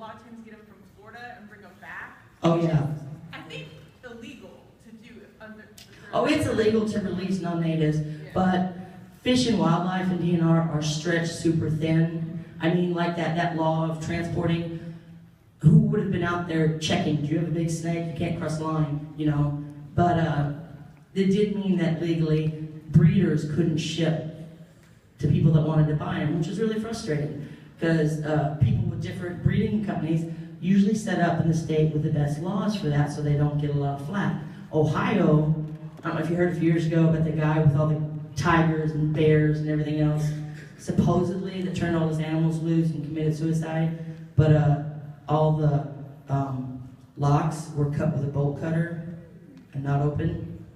a lot of times get them from Florida and bring them back. Oh yeah. I think illegal to do under. Oh, it's illegal to release non-natives, but Fish and Wildlife and DNR are stretched super thin. I mean, like that law of transporting. Who would have been out there checking? Do you have a big snake? You can't cross the line, you know. But it did mean that legally breeders couldn't ship to people that wanted to buy them, which is really frustrating because people with different breeding companies usually set up in the state with the best laws for that so they don't get a lot of flack. Ohio, I don't know if you heard a few years ago about the guy with all the tigers and bears and everything else, supposedly that turned all his animals loose and committed suicide, but all the locks were cut with a bolt cutter and not open.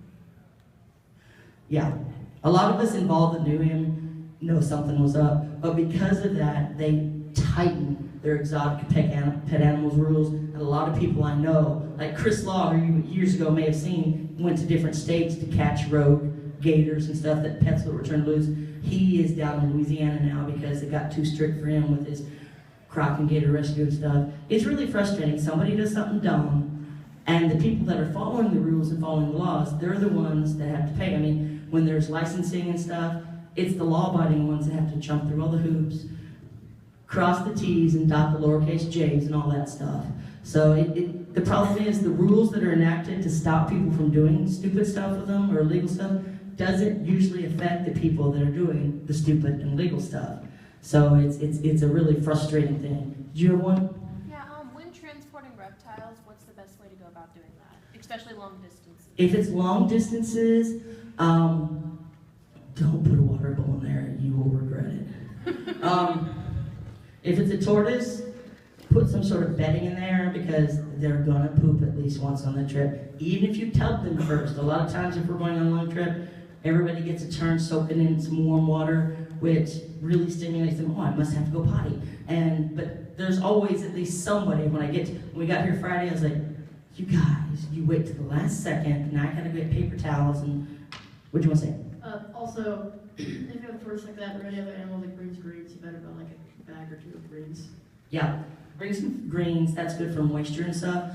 Yeah, a lot of us involved that knew him know something was up, but because of that, they tightened their exotic pet animals rules, and a lot of people I know, like Chris Law, who you years ago may have seen, went to different states to catch rogue gators and stuff that pets would return loose. He is down in Louisiana now because it got too strict for him with his croc and gator rescue and stuff. It's really frustrating. Somebody does something dumb, and the people that are following the rules and following the laws, they're the ones that have to pay. I mean, when there's licensing and stuff, it's the law-abiding ones that have to jump through all the hoops, cross the T's and dot the lowercase j's and all that stuff. So the problem is the rules that are enacted to stop people from doing stupid stuff with them or illegal stuff doesn't usually affect the people that are doing the stupid and illegal stuff. So it's a really frustrating thing. Do you have one? Yeah, when transporting reptiles, what's the best way to go about doing that? Especially long distances. If it's long distances, don't put a water bowl in there, you will regret it. If it's a tortoise, put some sort of bedding in there because they're gonna poop at least once on the trip. Even if you tub them first. A lot of times if we're going on a long trip, everybody gets a turn soaking in some warm water, which really stimulates them. Oh, I must have to go potty. But there's always at least somebody. When we got here Friday, I was like, you guys, you wait to the last second, and I gotta get paper towels. And what do you want to say? Also, if you have a tortoise like that or any other animal that brings greens, you better buy like a bag or two of greens. Yeah, bring some greens. That's good for moisture and stuff.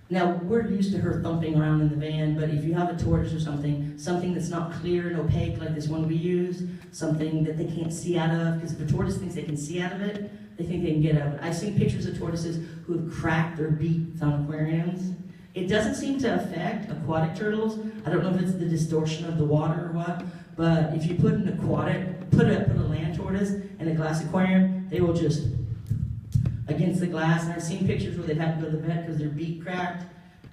Now, we're used to her thumping around in the van, but if you have a tortoise or something that's not clear and opaque like this one we use, something that they can't see out of, because if a tortoise thinks they can see out of it, they think they can get out of it. I've seen pictures of tortoises who have cracked their beaks on aquariums. It doesn't seem to affect aquatic turtles. I don't know if it's the distortion of the water or what, but if you put a land tortoise in a glass aquarium, they will just against the glass, and I've seen pictures where they've had to go to the vet because their beak cracked.